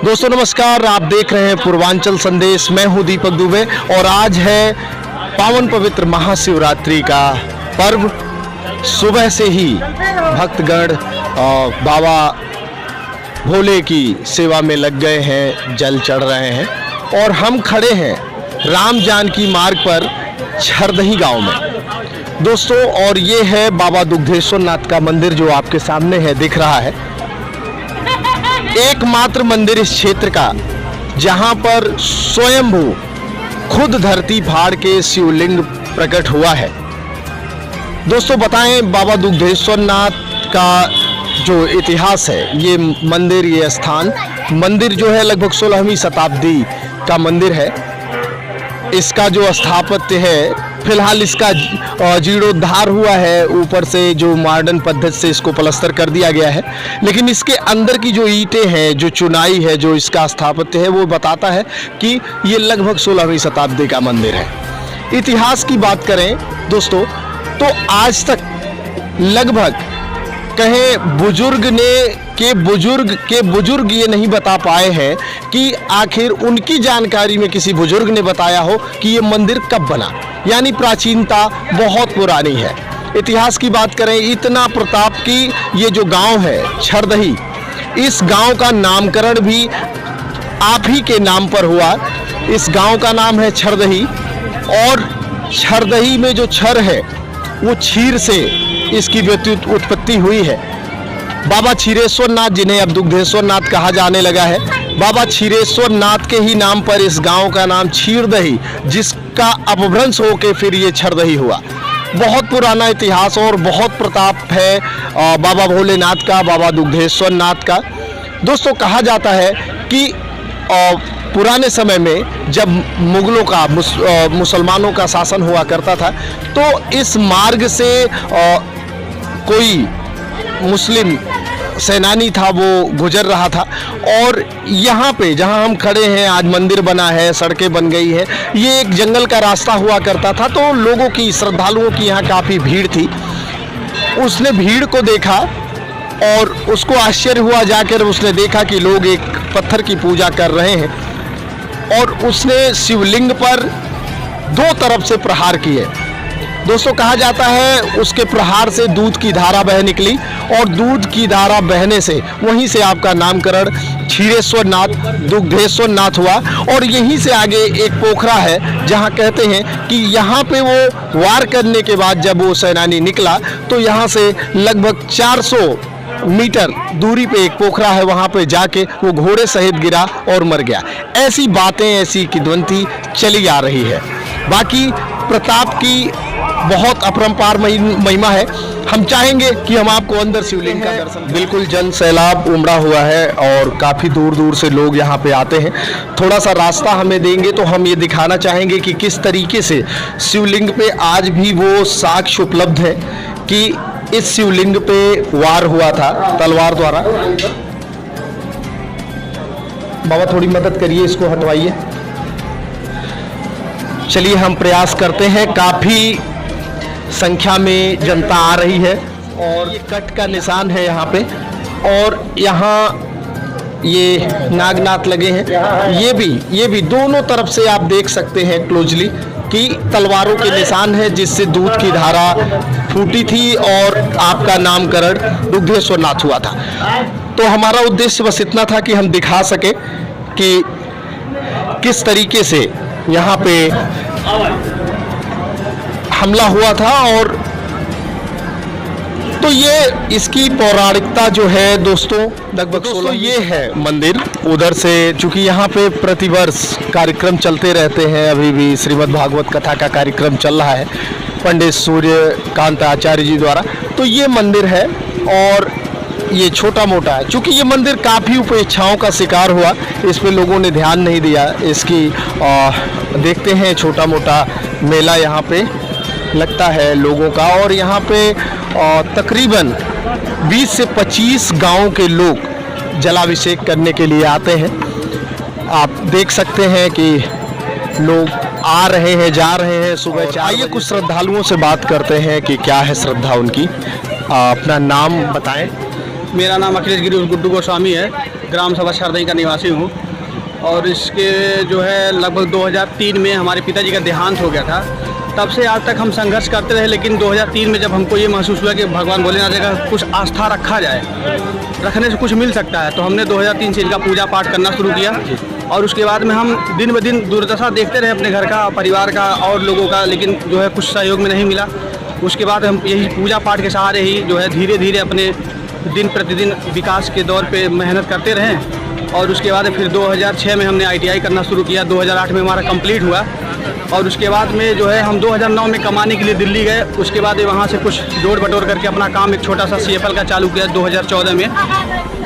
दोस्तों नमस्कार, आप देख रहे हैं पूर्वांचल संदेश। मैं हूं दीपक दुबे और आज है पावन पवित्र महाशिवरात्रि का पर्व। सुबह से ही भक्तगण बाबा भोले की सेवा में लग गए हैं, जल चढ़ रहे हैं और हम खड़े हैं राम जानकी मार्ग पर छरदही गांव में दोस्तों। और ये है बाबा दुग्धेश्वर नाथ का मंदिर जो आपके सामने है, दिख रहा है। एकमात्र मंदिर इस क्षेत्र का जहां पर स्वयंभू खुद धरती फाड़ के शिवलिंग प्रकट हुआ है। दोस्तों बताएं, बाबा दुग्धेश्वर नाथ का जो इतिहास है, ये मंदिर, ये स्थान मंदिर जो है लगभग 16वीं शताब्दी का मंदिर है। इसका जो स्थापत्य है, फिलहाल इसका जीर्णोद्धार हुआ है, ऊपर से जो मॉडर्न पद्धति से इसको प्लास्टर कर दिया गया है, लेकिन इसके अंदर की जो ईंटें हैं, जो चुनाई है, जो इसका स्थापत्य है, वो बताता है कि ये लगभग 16वीं शताब्दी का मंदिर है। इतिहास की बात करें दोस्तों तो आज तक लगभग कहें बुजुर्ग ये नहीं बता पाए हैं कि आखिर उनकी जानकारी में किसी बुजुर्ग ने बताया हो कि ये मंदिर कब बना, यानी प्राचीनता बहुत पुरानी है। इतिहास की बात करें, इतना प्रताप की ये जो गांव है छरदही, इस गांव का नामकरण भी आप ही के नाम पर हुआ। इस गांव का नाम है छरदही और छरदही में जो छर है वो क्षीर से इसकी उत्पत्ति हुई है। बाबा क्षीरेश्वर नाथ, जिन्हें अब दुग्धेश्वर नाथ कहा जाने लगा है, बाबा क्षीरेश्वर नाथ के ही नाम पर इस गांव का नाम क्षीरदही, जिसका अपभ्रंश होकर फिर ये छरदही हुआ। बहुत पुराना इतिहास और बहुत प्रताप है बाबा भोलेनाथ का, बाबा दुग्धेश्वर नाथ का। दोस्तों कहा जाता है कि पुराने समय में जब मुगलों का मुसलमानों का शासन हुआ करता था, तो इस मार्ग से कोई मुस्लिम सेनानी था, वो गुजर रहा था और यहाँ पे जहाँ हम खड़े हैं आज मंदिर बना है, सड़कें बन गई है, ये एक जंगल का रास्ता हुआ करता था। तो लोगों की, श्रद्धालुओं की यहाँ काफ़ी भीड़ थी। उसने भीड़ को देखा और उसको आश्चर्य हुआ, जाकर उसने देखा कि लोग एक पत्थर की पूजा कर रहे हैं और उसने शिवलिंग पर दो तरफ से प्रहार किए। दोस्तों कहा जाता है उसके प्रहार से दूध की धारा बह निकली और दूध की धारा बहने से वहीं से आपका नामकरण क्षीरेश्वर नाथ, दुग्धेश्वर नाथ हुआ। और यहीं से आगे एक पोखरा है जहां कहते हैं कि यहां पे वो वार करने के बाद जब वो सेनानी निकला तो यहां से लगभग 400 मीटर दूरी पे एक पोखरा है, वहां पे जाके वो घोड़े सहित गिरा और मर गया। ऐसी बातें, ऐसी किंवदंती चली आ रही है। बाकी प्रताप की बहुत अपरंपार महिमा है। हम चाहेंगे कि हम आपको अंदर शिवलिंग का दर्शन। बिल्कुल जन सैलाब उमड़ा हुआ है और काफ़ी दूर दूर से लोग यहाँ पे आते हैं। थोड़ा सा रास्ता हमें देंगे तो हम ये दिखाना चाहेंगे कि किस तरीके से शिवलिंग पे आज भी वो साक्ष्य उपलब्ध है कि इस शिवलिंग पे वार हुआ था तलवार द्वारा। बाबा थोड़ी मदद करिए, इसको हटवाइए। चलिए हम प्रयास करते हैं। काफ़ी संख्या में जनता आ रही है और ये कट का निशान है यहाँ पे, और यहाँ ये नागनाथ लगे हैं। ये भी दोनों तरफ से आप देख सकते हैं क्लोजली कि तलवारों के निशान है, जिससे दूध की धारा फूटी थी और आपका नामकरण दुग्धेश्वर नाथ हुआ था। तो हमारा उद्देश्य बस इतना था कि हम दिखा सके कि किस तरीके से यहाँ पे हमला हुआ था। और तो ये इसकी पौराणिकता जो है दोस्तों लगभग 16। ये है मंदिर उधर से, चूंकि यहाँ पे प्रतिवर्ष कार्यक्रम चलते रहते हैं, अभी भी श्रीमद् भागवत कथा का कार्यक्रम चल रहा है पंडित सूर्यकांत आचार्य जी द्वारा। तो ये मंदिर है और ये छोटा मोटा है। चूँकि ये मंदिर काफ़ी उपेक्षाओं का शिकार हुआ, इस पे लोगों ने ध्यान नहीं दिया। इसकी देखते हैं छोटा मोटा मेला यहाँ पे लगता है लोगों का, और यहाँ पे तकरीबन 20 से 25 गांव के लोग जलाभिषेक करने के लिए आते हैं। आप देख सकते हैं कि लोग आ रहे हैं, जा रहे हैं सुबह। आइए कुछ श्रद्धालुओं से बात करते हैं कि क्या है श्रद्धा उनकी। अपना नाम बताएं। मेरा नाम अखिलेश गिरी गुड्डू गोस्वामी है। ग्राम सभा सरदई का निवासी हूँ और इसके जो है लगभग 2003 में हमारे पिताजी का देहांत हो गया था। तब से आज तक हम संघर्ष करते रहे, लेकिन 2003 में जब हमको ये महसूस हुआ कि भगवान भोलेनाथ का कुछ आस्था रखा जाए, रखने से कुछ मिल सकता है, तो हमने 2003 से इनका पूजा पाठ करना शुरू किया। और उसके बाद में हम दिन ब दिन दुर्दशा देखते रहे अपने घर का, परिवार का और लोगों का, लेकिन जो है कुछ सहयोग में नहीं मिला। उसके बाद हम यही पूजा पाठ के सहारे ही जो है धीरे धीरे अपने दिन प्रतिदिन विकास के दौर पे मेहनत करते रहें। और उसके बाद फिर 2006 में हमने ITI करना शुरू किया, 2008 में हमारा कंप्लीट हुआ। और उसके बाद में जो है हम 2009 में कमाने के लिए दिल्ली गए। उसके बाद वहाँ से कुछ जोड़ बटोर करके अपना काम एक छोटा सा CFL का चालू किया 2014 में,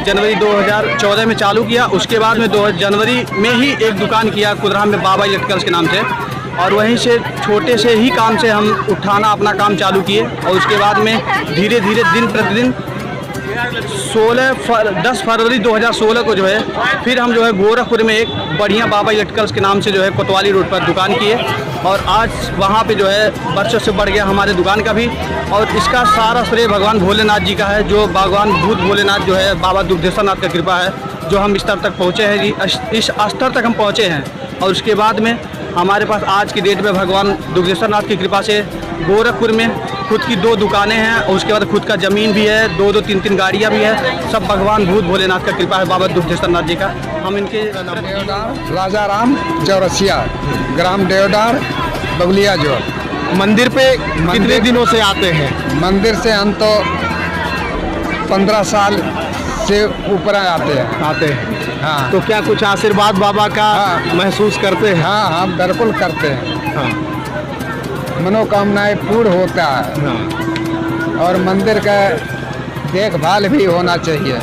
जनवरी 2014 में चालू किया। उसके बाद में 2 जनवरी में ही एक दुकान किया कुदराम में, बाबा इलेक्ट्रिकल्स के नाम से, और वहीं से छोटे से ही काम से हम उठाना अपना काम चालू किए। और उसके बाद में धीरे धीरे दिन प्रतिदिन 10 फरवरी 2016 को जो है फिर हम जो है गोरखपुर में एक बढ़िया बाबा इलेक्ट्रिकल्स के नाम से जो है कोतवाली रोड पर दुकान किए। और आज वहाँ पे जो है वर्षों से बढ़ गया हमारे दुकान का भी। और इसका सारा श्रेय भगवान भोलेनाथ जी का है, जो भगवान भूत भोलेनाथ जो है बाबा दुग्धेश्वर नाथ का कृपा है, जो हम इस स्तर तक पहुँचे हैं जी, इस स्तर तक हम पहुँचे हैं। और उसके बाद में हमारे पास आज की डेट में भगवान दुग्धेश्वर नाथ की कृपा से गोरखपुर में खुद की 2 दुकानें हैं, और उसके बाद खुद का ज़मीन भी है, 2-2, 3-3 गाड़ियाँ भी है। सब भगवान भूत भोलेनाथ का कृपा है, बाबा दुग्धेश्वर नाथ जी का। हम इनके राजा राम चौरसिया, ग्राम देवदार, बबलिया जोड़। मंदिर पे कितने दिनों से आते हैं? मंदिर से हम तो 15 साल से ऊपर आते हैं। हाँ। तो क्या कुछ आशीर्वाद बाबा का महसूस करते हैं? हाँ हाँ बिल्कुल करते हैं। हाँ। मनोकामनाएं पूर्ण होता है। हाँ। और मंदिर का देखभाल भी होना चाहिए।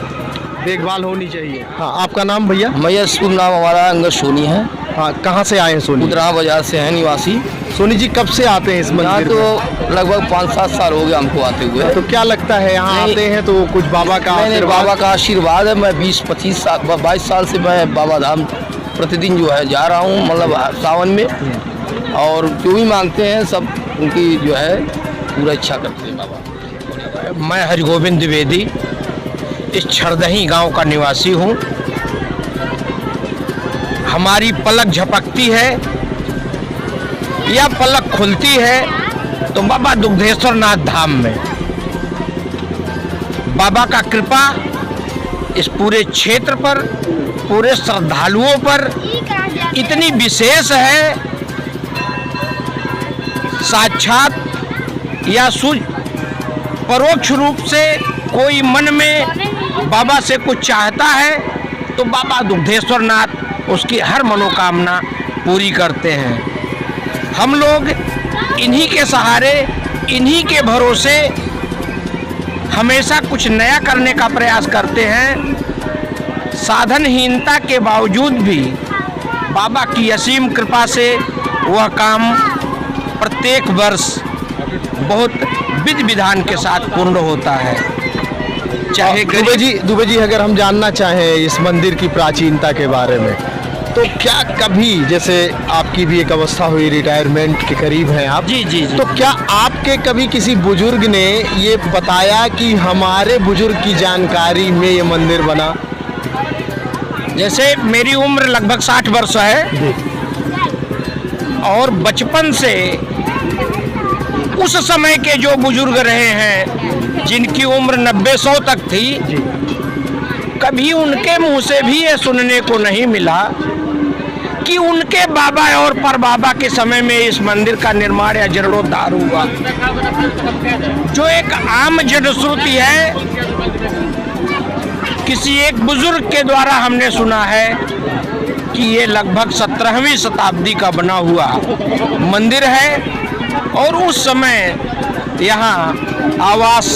देखभाल होनी चाहिए। हाँ, आपका नाम भैया? भैया शुभ नाम हमारा अंगद सोनी है। हाँ, कहाँ से आए हैं सोनी? कुदरा बाजार से हैं निवासी। सोनी जी कब से आते हैं इस यहाँ मंदिर तो में? लगभग 5-7 साल हो गए हमको आते हुए। तो क्या लगता है यहाँ नहीं, आते हैं तो कुछ बाबा का मैंने आशीर्वाद? बाबा का आशीर्वाद है। मैं 22 साल से मैं बाबा धाम प्रतिदिन जो है जा रहा हूँ, मतलब सावन में। और जो भी मांगते हैं सब उनकी जो है पूरा इच्छा करते हैं बाबा। मैं हरिगोविंद द्विवेदी इस छरदही गांव का निवासी हूं। हमारी पलक झपकती है या पलक खुलती है तो बाबा दुग्धेश्वर नाथ धाम में। बाबा का कृपा इस पूरे क्षेत्र पर, पूरे श्रद्धालुओं पर इतनी विशेष है, साक्षात या परोक्ष रूप से कोई मन में बाबा से कुछ चाहता है तो बाबा दुग्धेश्वर नाथ उसकी हर मनोकामना पूरी करते हैं। हम लोग इन्हीं के सहारे, इन्हीं के भरोसे हमेशा कुछ नया करने का प्रयास करते हैं। साधनहीनता के बावजूद भी बाबा की असीम कृपा से वह काम प्रत्येक वर्ष बहुत विधि विधान के साथ पूर्ण होता है। चाहे दुबे जी अगर हम जानना चाहें इस मंदिर की प्राचीनता के बारे में, तो क्या कभी, जैसे आपकी भी एक अवस्था हुई, रिटायरमेंट के करीब हैं आप, जी। तो क्या आपके कभी किसी बुजुर्ग ने ये बताया कि हमारे बुजुर्ग की जानकारी में ये मंदिर बना? जैसे मेरी उम्र लगभग 60 वर्ष है और बचपन से उस समय के जो बुजुर्ग रहे हैं जिनकी उम्र 90-100 तक थी, कभी उनके मुंह से भी ये सुनने को नहीं मिला कि उनके बाबा और परबाबा के समय में इस मंदिर का निर्माण या जीर्णोद्धार हुआ। जो एक आम जनश्रुति है, किसी एक बुजुर्ग के द्वारा हमने सुना है कि ये लगभग 17वीं शताब्दी का बना हुआ मंदिर है। और उस समय यहाँ आवास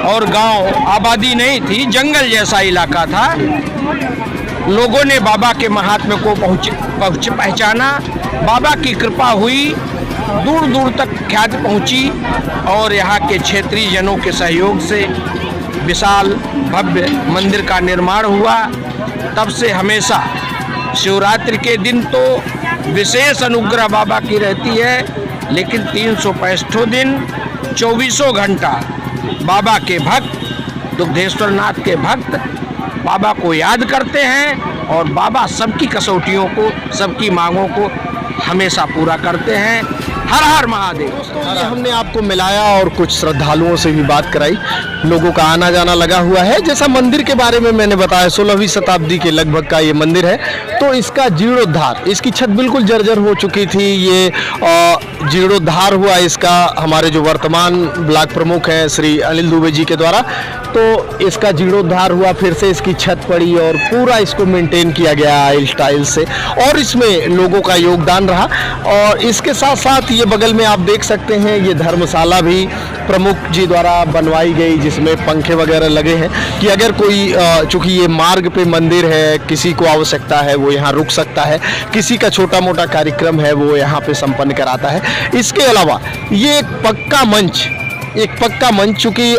और गांव आबादी नहीं थी, जंगल जैसा इलाका था। लोगों ने बाबा के महात्म्य को पहचाना, बाबा की कृपा हुई, दूर दूर तक ख्याति पहुँची और यहाँ के क्षेत्रीय जनों के सहयोग से विशाल भव्य मंदिर का निर्माण हुआ। तब से हमेशा शिवरात्रि के दिन तो विशेष अनुग्रह बाबा की रहती है, लेकिन 365 दिन 24 घंटा बाबा के भक्त, दुग्धेश्वर नाथ के भक्त बाबा को याद करते हैं और बाबा सबकी कसौटियों को, सबकी मांगों को हमेशा पूरा करते हैं। हर हर महादेव। दोस्तों, ये हमने आपको मिलाया और कुछ श्रद्धालुओं से भी बात कराई। लोगों का आना जाना लगा हुआ है। जैसा मंदिर के बारे में मैंने बताया, 16वीं शताब्दी के लगभग का ये मंदिर है। तो इसका जीर्णोद्धार, इसकी छत बिल्कुल जर्जर हो चुकी थी। ये जीर्णोद्धार हुआ इसका हमारे जो वर्तमान ब्लॉक प्रमुख हैं श्री अनिल दुबे जी के द्वारा। तो इसका जीर्णोद्धार हुआ, फिर से इसकी छत पड़ी और पूरा इसको मेंटेन किया गया आइल स्टाइल से, और इसमें लोगों का योगदान रहा। और इसके साथ साथ ये बगल में आप देख सकते हैं, ये धर्मशाला भी प्रमुख जी द्वारा बनवाई गई, जिसमें पंखे वगैरह लगे हैं कि अगर कोई चूंकि ये मार्ग पे मंदिर है, किसी को आवश्यकता है वो यहाँ रुक सकता है, किसी का छोटा मोटा कार्यक्रम है वो यहाँ पे संपन्न कराता है। इसके अलावा ये एक पक्का मंच चूँकि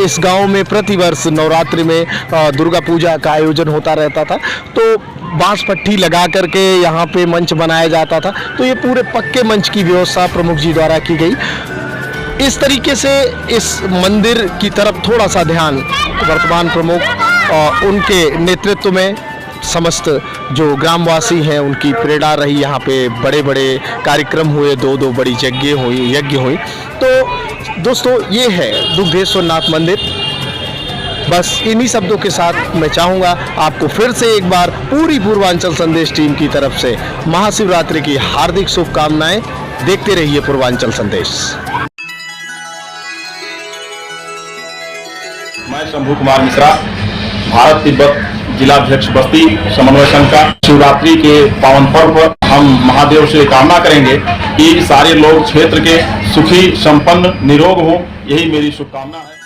इस गांव में प्रतिवर्ष नवरात्रि में दुर्गा पूजा का आयोजन होता रहता था, तो बांस पट्टी लगा करके यहाँ पे मंच बनाया जाता था। तो ये पूरे पक्के मंच की व्यवस्था प्रमुख जी द्वारा की गई। इस तरीके से इस मंदिर की तरफ थोड़ा सा ध्यान वर्तमान प्रमुख उनके नेतृत्व में समस्त जो ग्रामवासी हैं उनकी प्रेरणा रही। यहाँ पे बड़े बड़े कार्यक्रम हुए, दो बड़ी यज्ञ हुई। तो दोस्तों, ये है दुग्धेश्वर नाथ मंदिर। बस इन्हीं शब्दों के साथ मैं चाहूँगा आपको फिर से एक बार पूरी पूर्वांचल संदेश टीम की तरफ से महाशिवरात्रि की हार्दिक शुभकामनाएं। देखते रहिए पूर्वांचल संदेश। मैं शंभू कुमार मिश्रा, भारत तिब्बत जिलाध्यक्ष बस्ती समन्वय संघ का। शिवरात्रि के पावन पर्व पर हम महादेव से कामना करेंगे कि सारे लोग क्षेत्र के सुखी, संपन्न, निरोग हों। यही मेरी शुभकामना है।